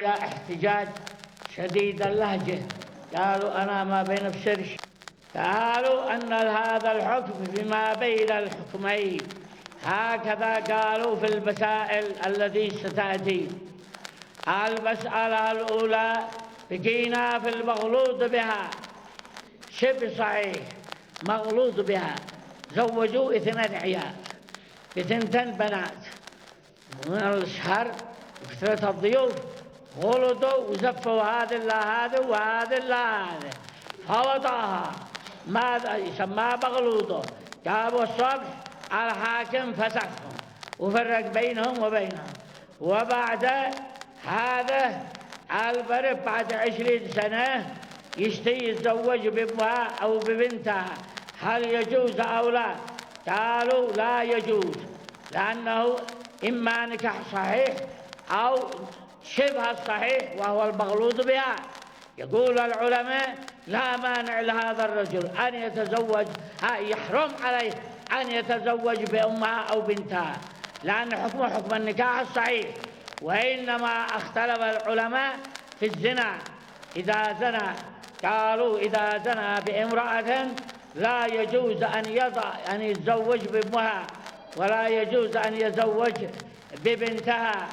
احتجاج شديد اللهجة، قالوا أنا ما بنفسرش. قالوا أن هذا الحكم فيما بين الحكمين، هكذا قالوا في المسائل التي ستأتي. المسألة الأولى بقينا في المغلوط بها، شبه صحيح مغلوط بها، زوجوا 2 عيال ب2 بنات من الشهر وكثرة الضيوف، غلطوا وزفوا هذا إلا هذا وهذا إلا هذا، فوضعها ماذا يسمى مغلوطه. جابوا الصبح الحاكم فسخهم وفرق بينهم وبينهم، وبعد هذا البرب بعد 20 سنة يشتي يتزوج بأمها أو ببنتها، هل يجوز أو لا؟ قالوا لا يجوز، لأنه إما نكاح صحيح أو شبه الصحيح وهو المغلوط بها. يقول العلماء لا مانع لهذا الرجل أن يتزوج، يحرم عليه أن يتزوج بأمها أو بنتها، لأن حكمه حكم النكاح الصحيح. وإنما اختلف العلماء في الزنا، إذا زنى قالوا إذا زنى بامرأة لا يجوز أن يتزوج بأمها، ولا يجوز أن يتزوج ببنتها.